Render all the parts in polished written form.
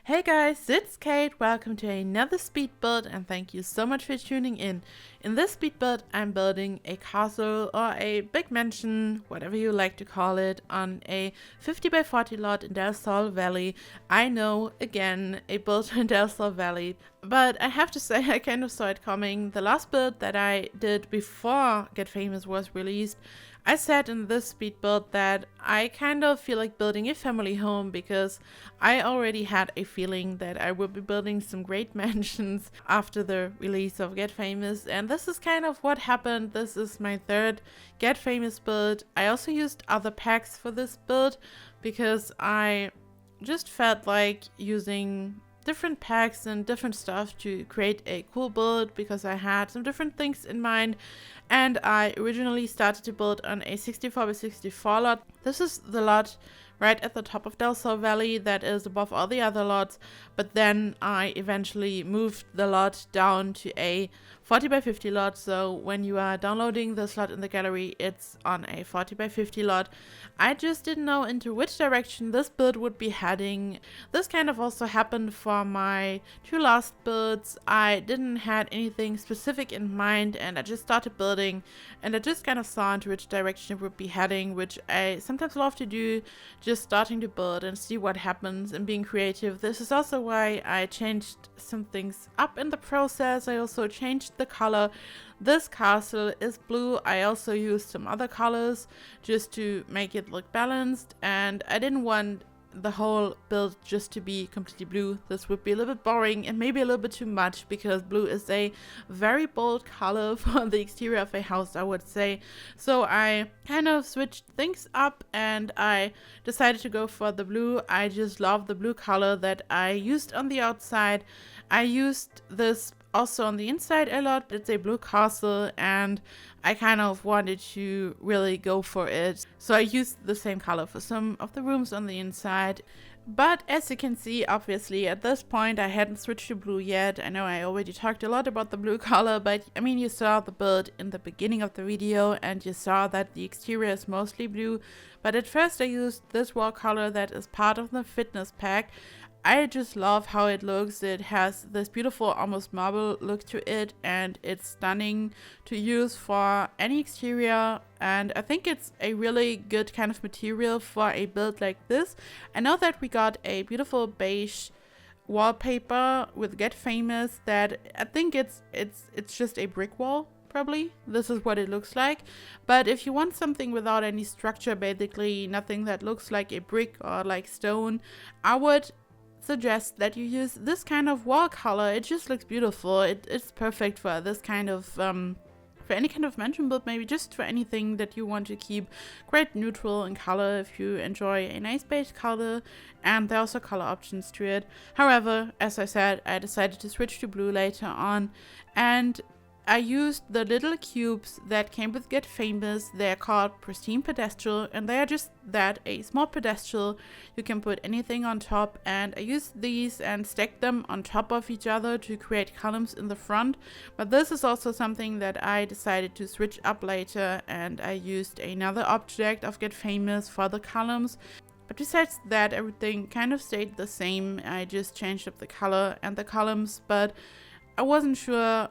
Hey guys, it's Kate. Welcome to another speed build and thank you so much for tuning in. In this speed build, I'm building a castle or a big mansion, whatever you like to call it, on a 50 by 40 lot in Del Sol Valley. I know, again, a build in Del Sol Valley, but I have to say I kind of saw it coming. The last build that I did before Get Famous was released, I said in this speed build that I kind of feel like building a family home because I already had a feeling that I would be building some great mansions after the release of Get Famous, and this is kind of what happened. This is my third Get Famous build. I also used other packs for this build because I just felt like using different packs and different stuff to create a cool build because I had some different things in mind. And I originally started to build on a 64 by 64 lot. This is the lot right at the top of Del Sol Valley that is above all the other lots, but then I eventually moved the lot down to a 40 by 50 lot, so when you are downloading this lot in the gallery, it's on a 40 by 50 lot. I just didn't know into which direction this build would be heading. This kind of also happened for my two last builds. I didn't have anything specific in mind and I just started building and I just kind of saw into which direction it would be heading, which I sometimes love to do, just starting to build and see what happens and being creative. This is also why I changed some things up in the process. I also changed the color. This castle is blue. I also used some other colors just to make it look balanced, and I didn't want the whole build just to be completely blue. This would be a little bit boring and maybe a little bit too much because blue is a very bold color for the exterior of a house, I would say. So I kind of switched things up and I decided to go for the blue. I just love the blue color that I used on the outside. I used this also on the inside a lot. It's a blue castle and I kind of wanted to really go for it, so I used the same color for some of the rooms on the inside. But as you can see, obviously at this point I hadn't switched to blue yet. I know I already talked a lot about the blue color, but I mean, you saw the build in the beginning of the video and you saw that the exterior is mostly blue. But at first I used this wall color that is part of the fitness pack. I just love how it looks. It has this beautiful almost marble look to it and it's stunning to use for any exterior, and I think it's a really good kind of material for a build like this. I know that we got a beautiful beige wallpaper with Get Famous that I think it's just a brick wall. Probably this is what it looks like, but if you want something without any structure, basically nothing that looks like a brick or like stone, I would suggest that you use this kind of wall color. It just looks beautiful. It's perfect for this kind of for any kind of mansion build, maybe just for anything that you want to keep quite neutral in color if you enjoy a nice beige color, and there are also color options to it. However, as I said, I decided to switch to blue later on, and I used the little cubes that came with Get Famous. They're called Pristine Pedestal, and they are just that, a small pedestal. You can put anything on top, and I used these and stacked them on top of each other to create columns in the front. But this is also something that I decided to switch up later, and I used another object of Get Famous for the columns. But besides that, everything kind of stayed the same. I just changed up the color and the columns, but I wasn't sure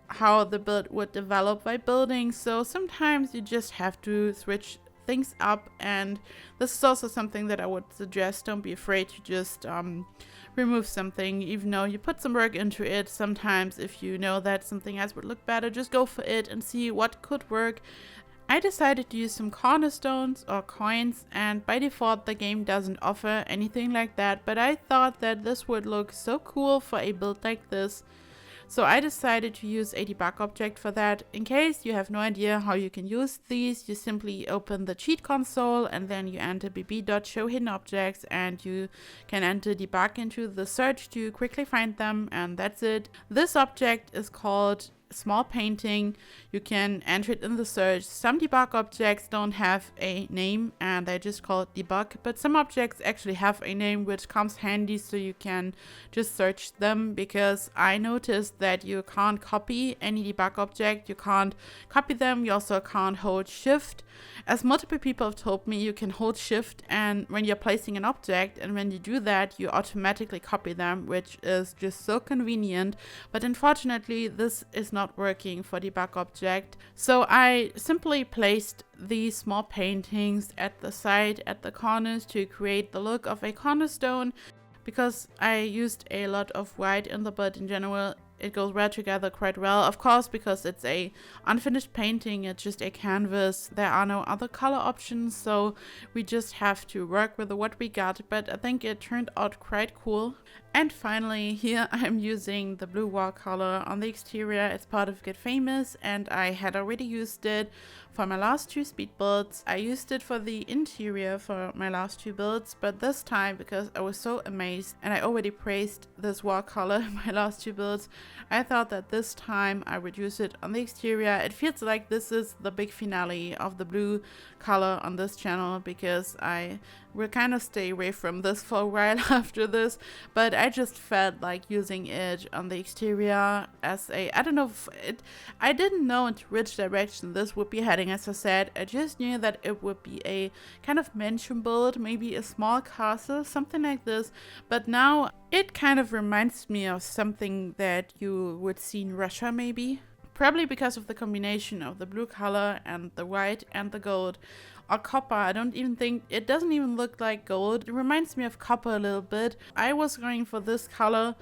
how the build would develop by building, so sometimes you just have to switch things up, and this is also something that I would suggest. Don't be afraid to just remove something, even though you put some work into it. Sometimes if you know that something else would look better, just go for it and see what could work. I decided to use some cornerstones or coins, and by default the game doesn't offer anything like that, but I thought that this would look so cool for a build like this. So I decided to use a debug object for that. In case you have no idea how you can use these, you simply open the cheat console and then you enter bb.show hidden objects and you can enter debug into the search to quickly find them, and that's it. This object is called small painting. You can enter it in the search. Some debug objects don't have a name and they just call it debug, but some objects actually have a name, which comes handy so you can just search them, because I noticed that you can't copy any debug object. You can't copy them. You also can't hold shift. As multiple people have told me, you can hold shift and when you're placing an object, and when you do that you automatically copy them, which is just so convenient. But unfortunately this is not working for debug object, so I simply placed these small paintings at the side, at the corners, to create the look of a cornerstone. Because I used a lot of white in the build in general, it goes well together quite well. Of course, because it's a unfinished painting, it's just a canvas, there are no other color options, so we just have to work with what we got, but I think it turned out quite cool. And finally, here I'm using the blue watercolor on the exterior. It's part of Get Famous, and I had already used it for my last two speed builds. I used it for the interior for my last two builds, but this time, because I was so amazed and I already praised this watercolor in my last two builds, I thought that this time I would use it on the exterior. It feels like this is the big finale of the blue color on this channel, because I will kind of stay away from this for a while after this, but I just felt like using it on the exterior as a, I don't know if it, I didn't know into which direction this would be heading. As I said, I just knew that it would be a kind of mansion build, maybe a small castle, something like this, but now it kind of reminds me of something that you would see in Russia maybe. Probably because of the combination of the blue color and the white and the gold. Or copper. I don't even think, it doesn't even look like gold. It reminds me of copper a little bit. I was going for this color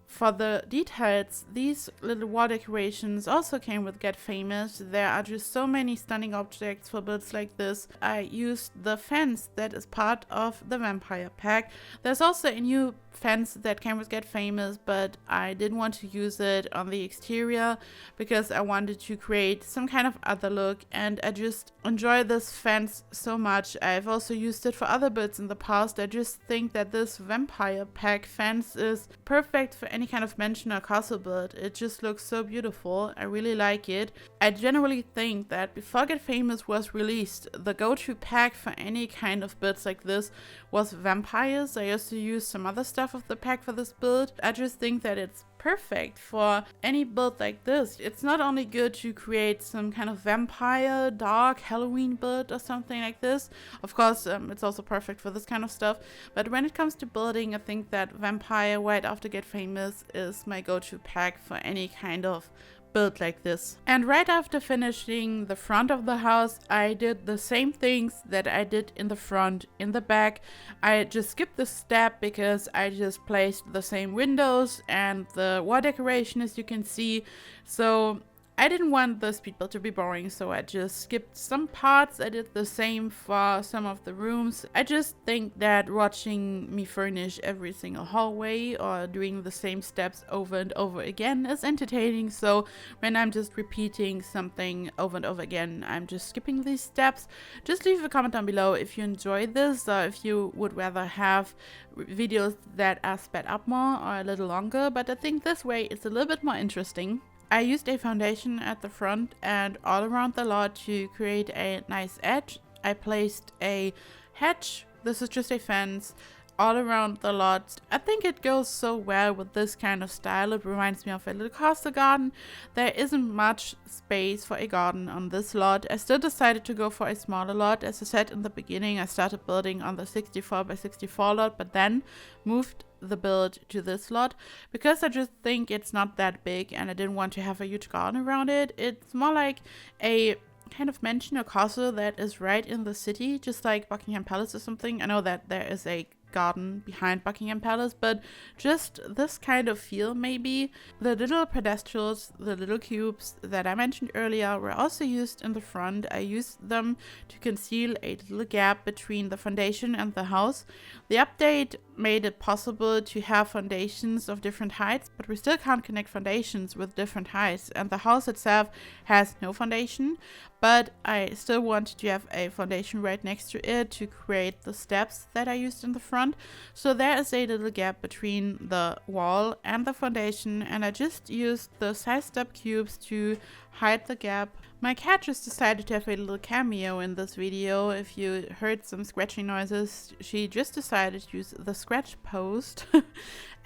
for the details. These little wall decorations also came with Get Famous. There are just so many stunning objects for builds like this. I used the fence that is part of the vampire pack. There's also a new fence that came with Get Famous, but I didn't want to use it on the exterior because I wanted to create some kind of other look, and I just enjoy this fence so much. I've also used it for other builds in the past. I just think that this vampire pack fence is perfect for any kind of mansion or castle build. It just looks so beautiful. I really like it. I generally think that before Get Famous was released, the go-to pack for any kind of builds like this was vampires. I also used some other stuff of the pack for this build. I just think that it's perfect for any build like this. It's not only good to create some kind of vampire, dark Halloween build or something like this. Of course, it's also perfect for this kind of stuff. But when it comes to building, I think that vampire right after Get Famous is my go-to pack for any kind of build like this. And right after finishing the front of the house, I did the same things that I did in the front, in the back. I just skipped this step because I just placed the same windows and the wall decoration, as you can see. So I didn't want the speed build to be boring, so I just skipped some parts. I did the same for some of the rooms. I just think that watching me furnish every single hallway or doing the same steps over and over again is entertaining. So when I'm just repeating something over and over again, I'm just skipping these steps. Just leave a comment down below if you enjoyed this, or if you would rather have videos that are sped up more or a little longer. But I think this way it's a little bit more interesting. I used a foundation at the front and all around the lot to create a nice edge. I placed a hedge, this is just a fence, all around the lot. I think it goes so well with this kind of style. It reminds me of a little castle garden. There isn't much space for a garden on this lot. I still decided to go for a smaller lot. As I said in the beginning, I started building on the 64 by 64 lot, but then moved the build to this lot because I just think it's not that big and I didn't want to have a huge garden around it. It's more like a kind of mansion or castle that is right in the city, just like Buckingham Palace or something. I know that there is a garden behind Buckingham Palace, but just this kind of feel maybe. The little pedestals, the little cubes that I mentioned earlier were also used in the front. I used them to conceal a little gap between the foundation and the house. The update made it possible to have foundations of different heights, but we still can't connect foundations with different heights, and the house itself has no foundation, but I still wanted to have a foundation right next to it to create the steps that I used in the front. front. So there is a little gap between the wall and the foundation, and I just used the sized up cubes to hide the gap. My cat just decided to have a little cameo in this video. If you heard some scratching noises, she just decided to use the scratch post.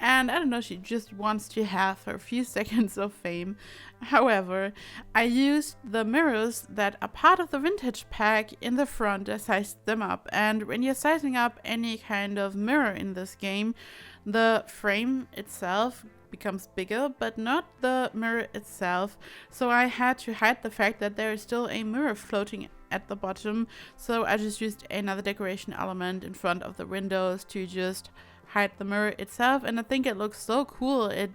And I don't know, she just wants to have her few seconds of fame. However, I used the mirrors that are part of the vintage pack in the front. I sized them up, and when you're sizing up any kind of mirror in this game, the frame itself becomes bigger, but not the mirror itself. So I had to hide the fact that there is still a mirror floating at the bottom. So I just used another decoration element in front of the windows to just hide the mirror itself, and I think it looks so cool. It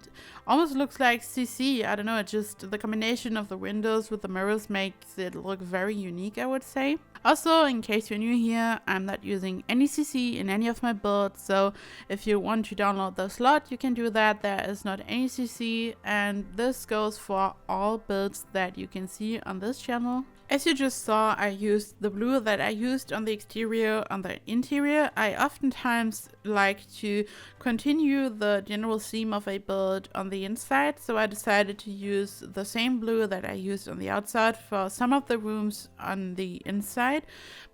almost looks like CC. I don't know, it just, the combination of the windows with the mirrors makes it look very unique, I would say. Also, in case you're new here, I'm not using any CC in any of my builds, so if you want to download the slot, you can do that. There is not any CC, and this goes for all builds that you can see on this channel. As you just saw, I used the blue that I used on the exterior. On the interior, I oftentimes like to continue the general theme of a build on the inside, so I decided to use the same blue that I used on the outside for some of the rooms on the inside.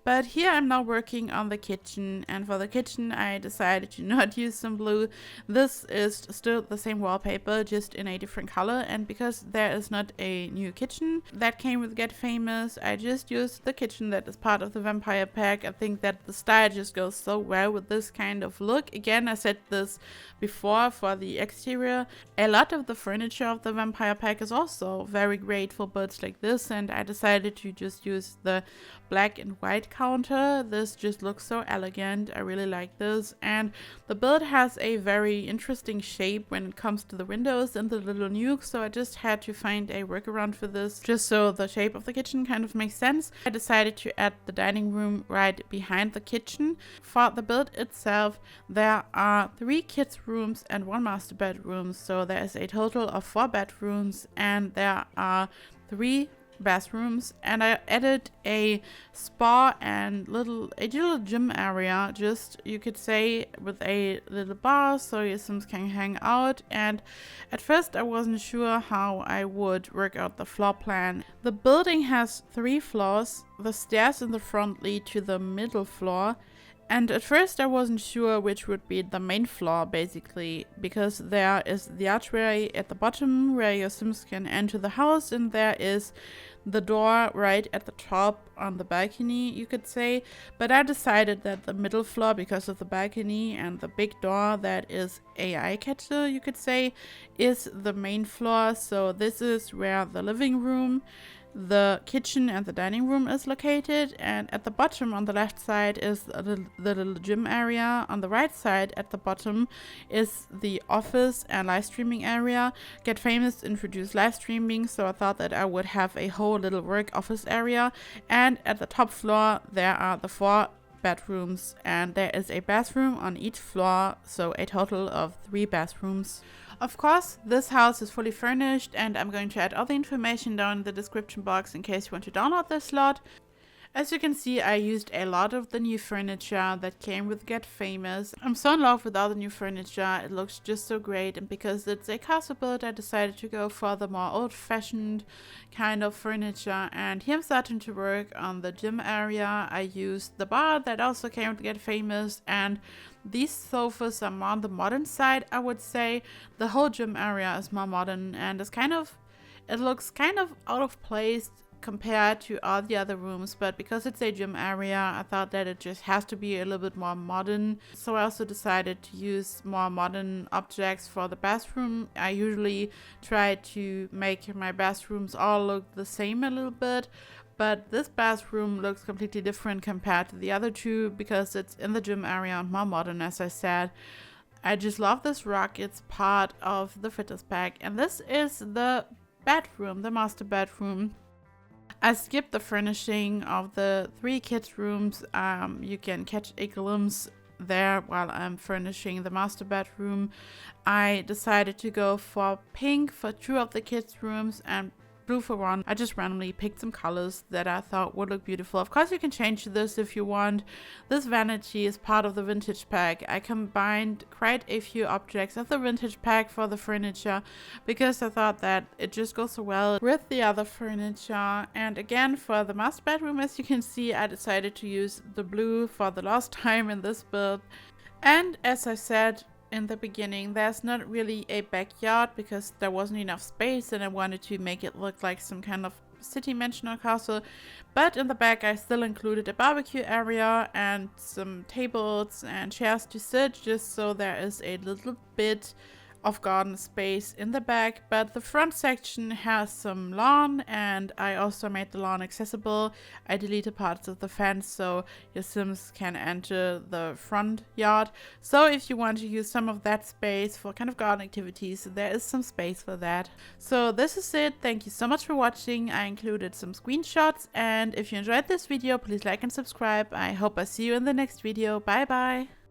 But here I'm now working on the kitchen, and for the kitchen I decided to not use some blue. This is still the same wallpaper, just in a different color, and because there is not a new kitchen that came with Get Famous, I just used the kitchen that is part of the vampire pack. I think that the style just goes so well with this kind of look. Again, I said this before for the exterior. A lot of the furniture of the vampire pack is also very great for builds like this, and I decided to just use the black and white counter. This just looks so elegant. I really like this, and the build has a very interesting shape when it comes to the windows and the little nuke, so I just had to find a workaround for this, just so the shape of the kitchen kind of makes sense. I decided to add the dining room right behind the kitchen. For the build itself, there are 3 kids rooms and 1 master bedroom, so there is a total of 4 bedrooms, and there are 3 bathrooms, and I added a spa and a little gym area, just, you could say, with a little bar so your Sims can hang out. And at first I wasn't sure how I would work out the floor plan. The building has 3 floors. The stairs in the front lead to the middle floor, and at first I wasn't sure which would be the main floor, basically, because there is the archway at the bottom where your Sims can enter the house, and there is the door right at the top on the balcony, you could say. But I decided that the middle floor, because of the balcony and the big door that is AI catcher, you could say, is the main floor. So this is where the living room, the kitchen and the dining room is located, and at the bottom on the left side is the little gym area. On the right side at the bottom is the office and live streaming area. Get Famous introduced live streaming, so I thought that I would have a whole little work office area. And at the top floor there are the 4 bedrooms, and there is a bathroom on each floor, so a total of 3 bathrooms. Of course, this house is fully furnished, and I'm going to add all the information down in the description box in case you want to download this slot. As you can see, I used a lot of the new furniture that came with Get Famous. I'm so in love with all the new furniture. It looks just so great, and because it's a castle build, I decided to go for the more old-fashioned kind of furniture. And here I'm starting to work on the gym area. I used the bar that also came with Get Famous, and these sofas are more on the modern side, I would say. The whole gym area is more modern, and it looks kind of out of place compared to all the other rooms, but because it's a gym area, I thought that it just has to be a little bit more modern. So I also decided to use more modern objects for the bathroom. I usually try to make my bathrooms all look the same a little bit, but this bathroom looks completely different compared to the other 2 because it's in the gym area and more modern, as I said. I just love this rug. It's part of the fittest pack, and this is the bedroom, the master bedroom. I skipped the furnishing of the 3 kids rooms. You can catch a glimpse there while I'm furnishing the master bedroom. I decided to go for pink for 2 of the kids rooms and blue for one. I just randomly picked some colors that I thought would look beautiful. Of course, you can change this if you want. This vanity is part of the vintage pack. I combined quite a few objects of the vintage pack for the furniture because I thought that it just goes so well with the other furniture. And again, for the master bedroom, as you can see, I decided to use the blue for the last time in this build. And as I said in the beginning, there's not really a backyard because there wasn't enough space and I wanted to make it look like some kind of city mansion or castle. But in the back I still included a barbecue area and some tables and chairs to sit, just so there is a little bit of garden space in the back. But the front section has some lawn, and I also made the lawn accessible. I deleted parts of the fence so your Sims can enter the front yard. So if you want to use some of that space for kind of garden activities, there is some space for that. So this is it. Thank you so much for watching. I included some screenshots, and if you enjoyed this video, please like and subscribe. I hope I see you in the next video. Bye bye.